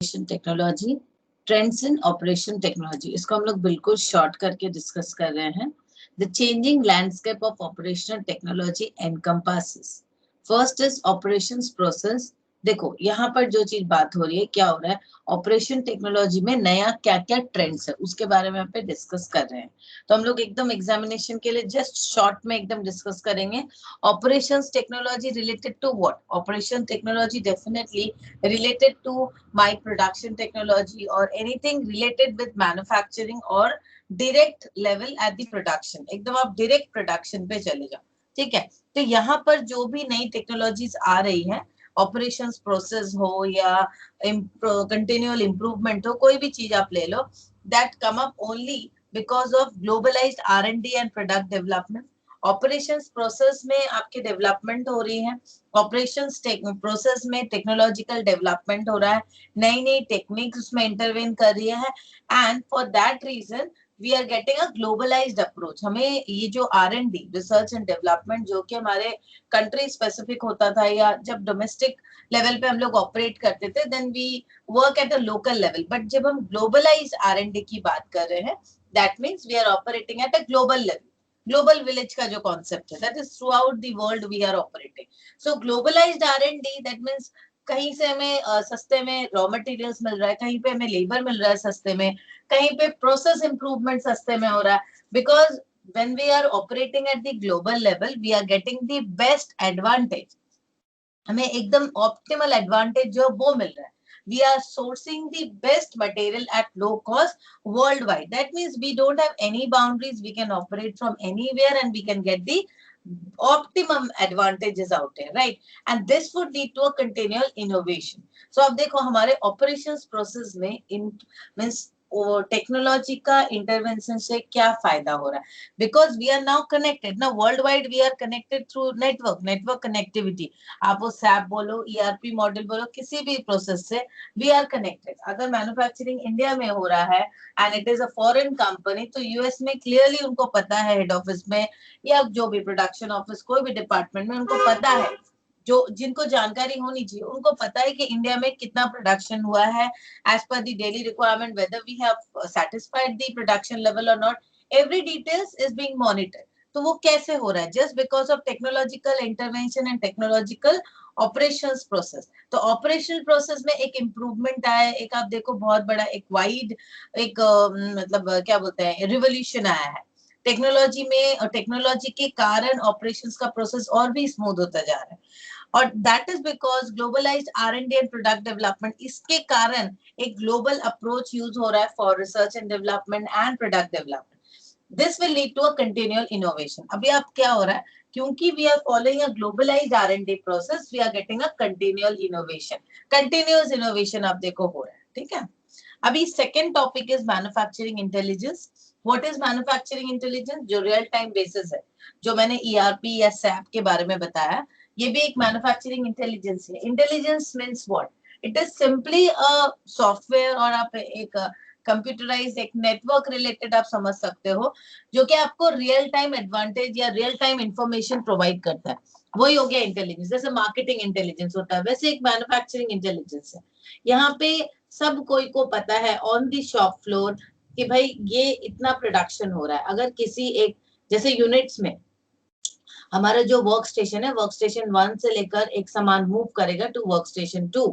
Technology, trends in operation technology, इसको हम लोग बिल्कुल शॉर्ट करके डिस्कस कर रहे हैं। The changing landscape of operational technology encompasses. First is operations process. देखो यहाँ पर जो चीज बात हो रही है, क्या हो रहा है, ऑपरेशन टेक्नोलॉजी में नया क्या क्या ट्रेंड्स है उसके बारे में यहाँ पे डिस्कस कर रहे हैं। तो हम लोग एकदम एग्जामिनेशन के लिए जस्ट शॉर्ट में एकदम डिस्कस करेंगे। Operations technology related to what? Operation technology definitely related to my production technology or anything related with manufacturing or direct level at the production। एकदम आप direct production पे चले जाओ, ठीक है। तो यहाँ पर जो भी नई टेक्नोलॉजीज आ रही है, ऑपरेशंस प्रोसेस हो या कंटिन्यूअल इम्प्रूवमेंट हो, कोई भी चीज आप ले लो, that come up only because of globalised R&D and product development. Operations process में आपकी डेवलपमेंट हो रही है, ऑपरेशंस प्रोसेस में टेक्नोलॉजिकल डेवलपमेंट हो रहा है, नई नई टेक्निक्स उसमें इंटरवेन कर रही है, and for that reason we are getting a globalized approach. हमें ये जो R&D, रिसर्च एंड डेवलपमेंट, जो कि हमारे कंट्री स्पेसिफिक होता था या जब डोमेस्टिक लेवल पे हम लोग ऑपरेट करते थे, then we work at a local level, but जब हम ग्लोबलाइज्ड R&D की बात कर रहे हैं, that means we are operating at a global level. Global village का जो कॉन्सेप्ट है, that is throughout the world we are operating. So globalized R&D, that means कहीं से हमें सस्ते में रॉ मटेरियल्स मिल रहा है, कहीं पे हमें लेबर मिल रहा है सस्ते में, कहीं पे प्रोसेस इंप्रूवमेंट सस्ते में हो रहा है, because when we are operating at the global level we are getting the best advantage। हमें एकदम ऑप्टिमल एडवांटेज जो वो मिल रहा है। We are sourcing the best material at low cost worldwide. That means we don't have any boundaries. We can operate from anywhere and we can get the optimum advantages out there, right? And this would lead to a continual innovation. So अब देखो हमारे operations process में in means technology का intervention से क्या फायदा हो रहा है, because we are now connected ना, world wide we are connected through network connectivity. आप वो सैप बोलो, ERP मॉडल बोलो, किसी भी प्रोसेस से वी आर कनेक्टेड। अगर मैन्युफैक्चरिंग इंडिया में हो रहा है and it is a foreign company, तो यूएस में क्लियरली उनको पता है, हेड ऑफिस में या जो भी प्रोडक्शन ऑफिस, कोई भी डिपार्टमेंट में उनको पता है, जो जिनको जानकारी होनी चाहिए उनको पता है कि इंडिया में कितना प्रोडक्शन हुआ है as per the daily requirement, whether we have satisfied the production level or not, every details is being monitored। तो वो कैसे हो रहा है? Just because of technological intervention and technological operations process. तो ऑपरेशनल प्रोसेस में एक इम्प्रूवमेंट आया है, एक आप देखो बहुत बड़ा एक वाइड एक मतलब क्या बोलते हैं, रिवोल्यूशन आया है टेक्नोलॉजी में, और टेक्नोलॉजी के कारण ऑपरेशंस का प्रोसेस और भी स्मूथ होता जा रहा है। और that is because globalized R&D and product development, इसके कारण एक ग्लोबल अप्रोच यूज हो रहा है for research and development and product development. This will lead to a continual innovation. अभी आप क्या हो रहा है, क्योंकि we are following a globalized R&D process, we are getting a continual innovation, continuous innovation आप देखो हो रहा है, ठीक है। अभी second topic is manufacturing intelligence. What is manufacturing intelligence? जो रियल टाइम बेसिस है, जो मैंने ERP या SAP के बारे में बताया, ये भी एक मैन्युफैक्चरिंग इंटेलिजेंस है। Intelligence means what? It is simply a software, और आप एक कंप्यूटराइज्ड एक नेटवर्क रिलेटेड आप समझ सकते हो, जो कि आपको रियल टाइम एडवांटेज या रियल टाइम इंफॉर्मेशन प्रोवाइड करता है। वही हो गया इंटेलिजेंस। जैसे मार्केटिंग इंटेलिजेंस होता है, वैसे एक मैन्युफैक्चरिंग इंटेलिजेंस है। यहाँ पे सब कोई को पता है ऑन द शॉप फ्लोर कि भाई ये इतना प्रोडक्शन हो रहा है। अगर किसी एक जैसे यूनिट्स में हमारा जो वर्क स्टेशन है, वर्क स्टेशन 1 से लेकर एक सामान मूव करेगा to work station 2,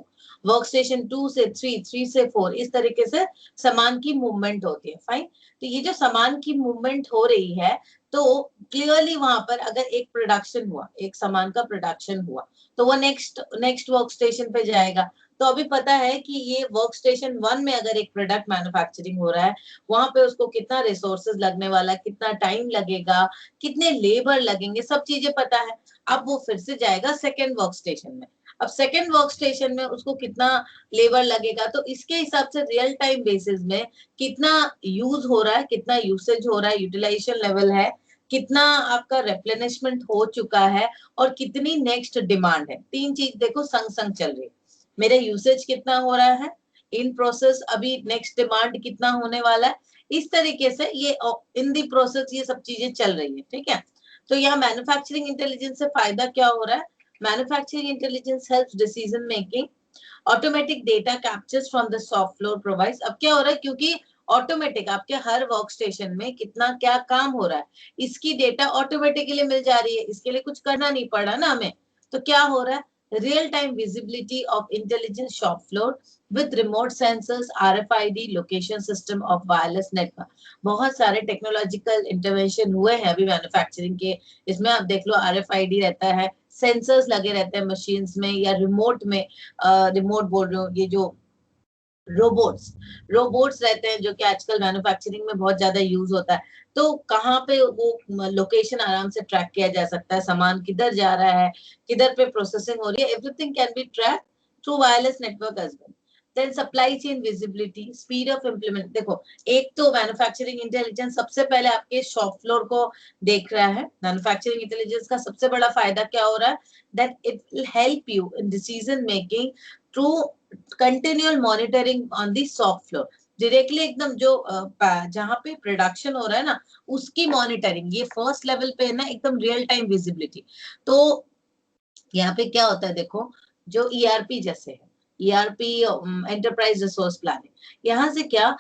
work station 2 से 3, 3 से 4, इस तरीके से सामान की मूवमेंट होती है। फाइन। तो ये जो सामान की मूवमेंट हो रही है, तो क्लियरली वहां पर अगर एक प्रोडक्शन हुआ, एक सामान का प्रोडक्शन हुआ, तो वो नेक्स्ट नेक्स्ट वर्क स्टेशन पे जाएगा। तो अभी पता है कि ये वर्क स्टेशन 1 में अगर एक प्रोडक्ट मैन्युफैक्चरिंग हो रहा है, वहां पे उसको कितना रिसोर्सेज लगने वाला है, कितना टाइम लगेगा, कितने लेबर लगेंगे, सब चीजें पता है। अब वो फिर से जाएगा सेकेंड वर्क स्टेशन में। अब सेकेंड वर्क स्टेशन में उसको कितना लेबर लगेगा, तो इसके हिसाब से रियल टाइम बेसिस में कितना यूज हो रहा है, कितना यूसेज हो रहा है, यूटिलाइजेशन लेवल है, कितना आपका रिप्लेनिशमेंट हो चुका है, और कितनी नेक्स्ट डिमांड है। तीन चीज देखो संग संग चल रही है। मेरा यूसेज कितना हो रहा है इन प्रोसेस, अभी नेक्स्ट डिमांड कितना होने वाला है, इस तरीके से ये इन दी प्रोसेस ये सब चीजें चल रही है, ठीक है। तो यहाँ मैन्युफैक्चरिंग इंटेलिजेंस से फायदा क्या हो रहा है? Manufacturing intelligence helps decision making automatic data captures from the shop floor provides. अब क्या हो रहा है, क्योंकि ऑटोमेटिक आपके हर वर्क स्टेशन में कितना क्या काम हो रहा है, इसकी डेटा ऑटोमेटिकली मिल जा रही है, इसके लिए कुछ करना नहीं पड़ा ना हमें। तो क्या हो रहा है, real time visibility of intelligent shop floor with remote sensors, RFID, location system of wireless network। बहुत सारे टेक्नोलॉजिकल इंटरवेंशन हुए हैं अभी मैन्युफैक्चरिंग के। इसमें आप देख लो RFID रहता है, सेंसर्स लगे रहते हैं मशीन्स में या रिमोट में, रिमोट बोल रहे हो, ये जो रोबोट्स रहते हैं जो कि आजकल मैन्युफैक्चरिंग में बहुत ज्यादा यूज होता है। तो कहाँ पे वो लोकेशन आराम से ट्रैक किया जा सकता है, सामान किधर जा रहा है, किधर पे प्रोसेसिंग हो रही है, everything can be track through wireless network as well. Then supply chain visibility, speed of implement. देखो, एक तो मैन्युफैक्चरिंग इंटेलिजेंस सबसे पहले आपके शॉप फ्लोर को देख रहा है। मैन्युफैक्चरिंग इंटेलिजेंस का सबसे बड़ा फायदा क्या हो रहा है, that it will help you in decision making through continual monitoring on the shop floor. Directly एकदम जो जहां पे प्रोडक्शन हो रहा है ना, उसकी मॉनिटरिंग, ये फर्स्ट लेवल पे है ना, एकदम रियल टाइम विजिबिलिटी। तो यहाँ पे क्या होता है, देखो, जो ईआरपी जैसे है, ईआरपी एंटरप्राइज रिसोर्स प्लानिंग, यहाँ से क्या